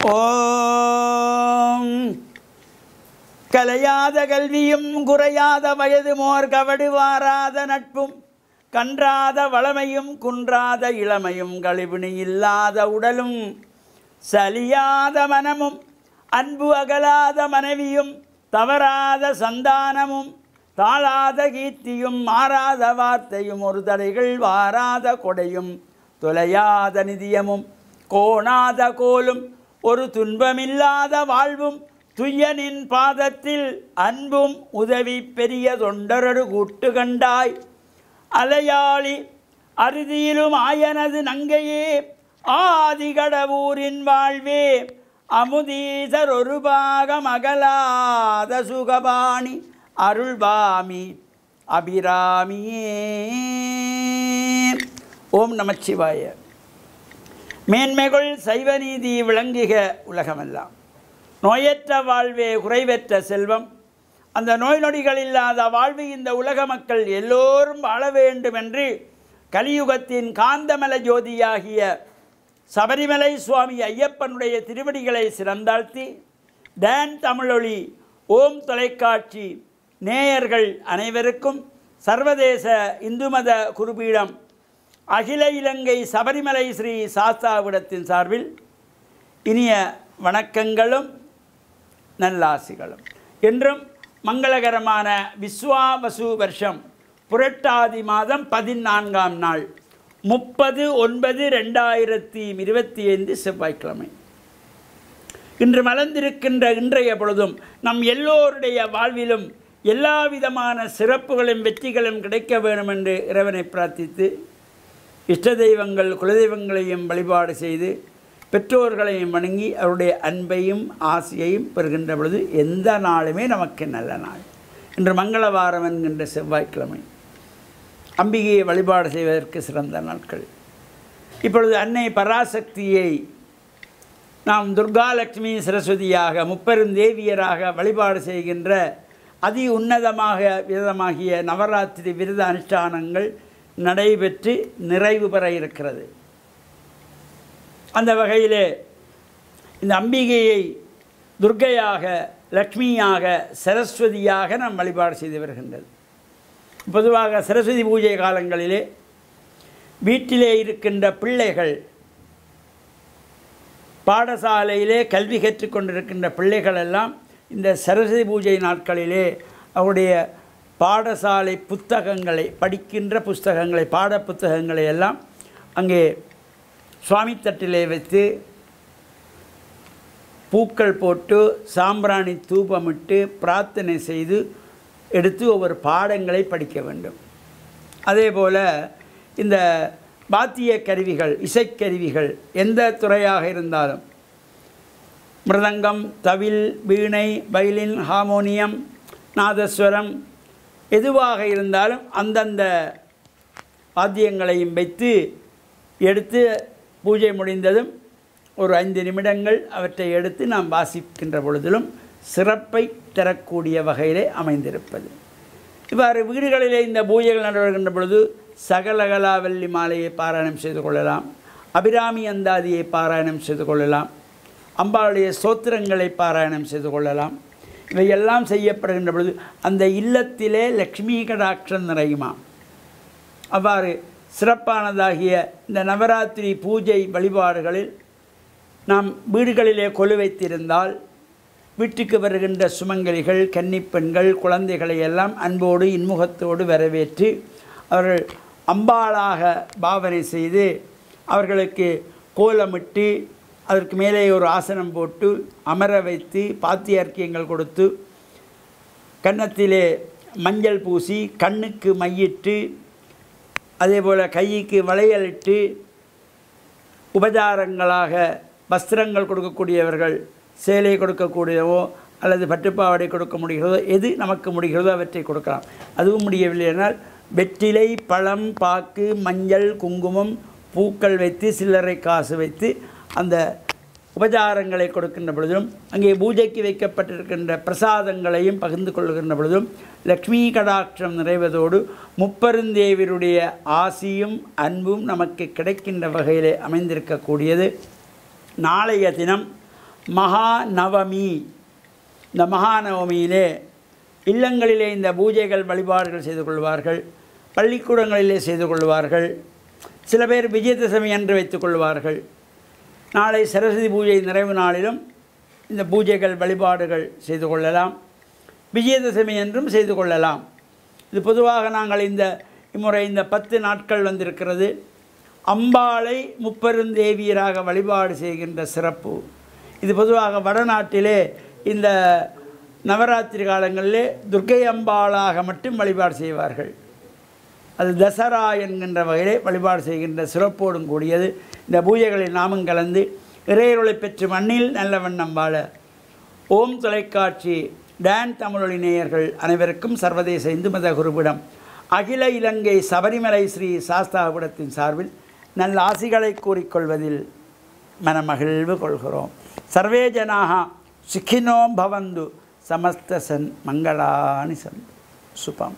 ஓம் கலையாத கல்வியும் குறையாத வயதுமோர் கவடு வாராத நட்பும் கன்றாத வளமையும் குன்றாத இளமையும் கழிவினி இல்லாத உடலும் சலியாத மனமும் அன்பு அகலாத மனைவியும் தவறாத சந்தானமும் தாழாத கீர்த்தியும் மாறாத வார்த்தையும் ஒரு தடைகள் வாராத கொடையும் தொலையாத நிதியமும் கோணாத கோலும் ஒரு துன்பமில்லாத வாழ்வும் துய்யனின் பாதத்தில் அன்பும் உதவி பெரிய தொண்டரடு கூட்டு கண்டாய் அலையாளி அறுதியிலும் ஆயனது நங்கையே ஆதிகடவூரின் வாழ்வே அமுதீசர் ஒரு பாகம் அகலாத சுகபாணி அருள்பாமி அபிராமியே. ஓம் நமச்சிவாய. மேன்மைகள் சைவநீதி விளங்குக உலகமெல்லாம். நோயற்ற வாழ்வே குறைவற்ற செல்வம். அந்த நோய் நொடிகள் இல்லாத வாழ்வு இந்த உலக மக்கள் எல்லோரும் வாழ வேண்டும் என்று கலியுகத்தின் காந்தமல ஜோதியாகிய சபரிமலை சுவாமி ஐயப்பனுடைய திருவடிகளை சிறந்தாழ்த்தி டான் தமிழொலி ஓம் தொலைக்காட்சி நேயர்கள் அனைவருக்கும் சர்வதேச இந்து மத குருபீடம் அகில இலங்கை சபரிமலை ஸ்ரீ சாஸ்தாவிடத்தின் சார்பில் இனிய வணக்கங்களும் நல்லாசிகளும். என்றும் மங்களகரமான விஸ்வாவசு வருஷம் புரட்டாதி மாதம் 14ஆம் நாள் 30/9/2025 செவ்வாய்க்கிழமை. இன்று மலர்ந்திருக்கின்ற இன்றைய பொழுதும் நம் எல்லோருடைய வாழ்விலும் எல்லா விதமான சிறப்புகளும் வெற்றிகளும் கிடைக்க வேண்டும் என்று இறைவனை பிரார்த்தித்து இஷ்ட தெய்வங்கள் குலதெய்வங்களையும் வழிபாடு செய்து பெற்றோர்களையும் வணங்கி அவருடைய அன்பையும் ஆசையையும் பெறுகின்ற பொழுது எந்த நாளுமே நமக்கு நல்ல நாள். இன்று மங்களவாரம் என்கின்ற செவ்வாய்க்கிழமை அம்பிகையை வழிபாடு செய்வதற்கு சிறந்த நாட்கள். இப்பொழுது அன்னை பராசக்தியை நாம் துர்காலட்சுமி சரஸ்வதியாக முப்பெருந்தேவியராக வழிபாடு செய்கின்ற அதி உன்னதமாக விரதமாகிய நவராத்திரி விரத அனுஷ்டானங்கள் நடைபெற்று நிறைவு பெற இருக்கிறது. அந்த வகையிலே இந்த அம்பிகையை துர்க்கையாக லக்ஷ்மியாக சரஸ்வதியாக நாம் வழிபாடு செய்து வருகின்றது. பொதுவாக சரஸ்வதி பூஜை காலங்களிலே வீட்டிலே இருக்கின்ற பிள்ளைகள் பாடசாலையிலே கல்வி கற்றுக்கொண்டிருக்கின்ற பிள்ளைகள் எல்லாம் இந்த சரஸ்வதி பூஜை நாட்களிலே அவருடைய பாடசாலை புத்தகங்களை படிக்கின்ற புஸ்தகங்களை பாட புத்தகங்களை எல்லாம் அங்கே சுவாமி தட்டிலே வைத்து பூக்கள் போட்டு சாம்பிராணி தூபமிட்டு பிரார்த்தனை செய்து எடுத்து ஒவ்வொரு பாடங்களை படிக்க வேண்டும். அதே போல் இந்த வாத்திய கருவிகள் இசைக்கருவிகள் எந்த துறையாக இருந்தாலும் மிருதங்கம் தவில் வீணை வயலின் ஹார்மோனியம் நாதஸ்வரம் எதுவாக இருந்தாலும் அந்தந்த வாத்தியங்களையும் வைத்து எடுத்து பூஜை முடிந்ததும் ஒரு 5 நிமிடங்கள் அவற்றை எடுத்து நாம் வாசிக்கின்ற பொழுதிலும் சிறப்பை தரக்கூடிய வகையிலே அமைந்திருப்பது. இவ்வாறு வீடுகளிலே இந்த பூஜைகள் நடைபெறுகின்ற பொழுது சகலகலாவல்லி மாலையை பாராயணம் செய்து கொள்ளலாம், அபிராமி அந்தாதியை பாராயணம் செய்து கொள்ளலாம், அம்பாளுடைய ஸ்தோத்திரங்களை பாராயணம் செய்து கொள்ளலாம். இவையெல்லாம் செய்யப்படுகின்ற பொழுது அந்த இல்லத்திலே லக்ஷ்மி கடாட்சம் நிறையுமா. அவ்வாறு சிறப்பானதாகிய இந்த நவராத்திரி பூஜை வழிபாடுகளில் நாம் வீடுகளிலே கொலு வைத்திருந்தால் வீட்டுக்கு வருகின்ற சுமங்கலிகள் கன்னிப்பெண்கள் குழந்தைகளை எல்லாம் அன்போடு இன்முகத்தோடு வரவேற்று அவர்கள் அம்பாளாக பாவனை செய்து அவர்களுக்கு கோலமிட்டு அதற்கு மேலே ஒரு ஆசனம் போட்டு அமர வைத்து பாத்தியார்க்கியங்கள் கொடுத்து கன்னத்திலே மஞ்சள் பூசி கண்ணுக்கு மையிட்டு அதேபோல் கைக்கு வளையலிட்டு உபச்சாரங்களாக வஸ்திரங்கள் கொடுக்கக்கூடியவர்கள் சேலை கொடுக்கக்கூடியவோ அல்லது பட்டுப்பாவடை கொடுக்க முடிகிறதோ எது நமக்கு முடிகிறதோ அவற்றை கொடுக்கலாம். அதுவும் முடியவில்லை என்றால் வெற்றிலை பழம் பாக்கு மஞ்சள் குங்குமம் பூக்கள் வைத்து சில்லறை காசு வைத்து அந்த உபச்சாரங்களை கொடுக்கின்ற பொழுதும் அங்கே பூஜைக்கு வைக்கப்பட்டிருக்கின்ற பிரசாதங்களையும் பகிர்ந்து கொள்கின்ற பொழுதும் லக்ஷ்மி கடாட்சம் நிறைவதோடு முப்பெருந்தேவியருடைய ஆசியும் அன்பும் நமக்கு கிடைக்கின்ற வகையிலே அமைந்திருக்கக்கூடியது. நாளைய தினம் மகாநவமி. இந்த மகாநவமியிலே இல்லங்களிலே இந்த பூஜைகள் வழிபாடுகள் செய்து கொள்வார்கள், பள்ளிக்கூடங்களிலே செய்து கொள்வார்கள். சில பேர் விஜயதசமி அன்று வைத்துக் கொள்வார்கள். நாளை சரஸ்வதி பூஜை நிறைவு நாளிலும் இந்த பூஜைகள் வழிபாடுகள் செய்து கொள்ளலாம். விஜயதசமி என்றும் செய்து கொள்ளலாம். இது பொதுவாக நாங்கள் இம்முறை இந்த 10 நாட்கள் வந்திருக்கிறது. அம்பாளை முப்பெருந்தேவியராக வழிபாடு செய்கின்ற சிறப்பு இது. பொதுவாக வடநாட்டிலே இந்த நவராத்திரி காலங்களிலே துர்க்கை அம்பாளாக மட்டும் வழிபாடு செய்வார்கள். அது தசரா என்கின்ற வகையிலே வழிபாடு செய்கின்ற சிறப்போடும் கூடியது. இந்த பூஜைகளில் நாமும் கலந்து இறையருளை பெற்று மண்ணில் நல்ல வண்ணம் வாழ ஓம் தொலைக்காட்சி டான் தமிழொலி நேயர்கள் அனைவருக்கும் சர்வதேச இந்து மத குருபிடம் அகில இலங்கை சபரிமலை ஸ்ரீ சாஸ்தாபுரத்தின் சார்பில் நல்ல ஆசிகளை கூறிக்கொள்வதில் மனமகிழ்வு கொள்கிறோம். சர்வே ஜனாக சுகினோ பவந்து சமஸ்த சன் மங்களானி சந்து சுபம்.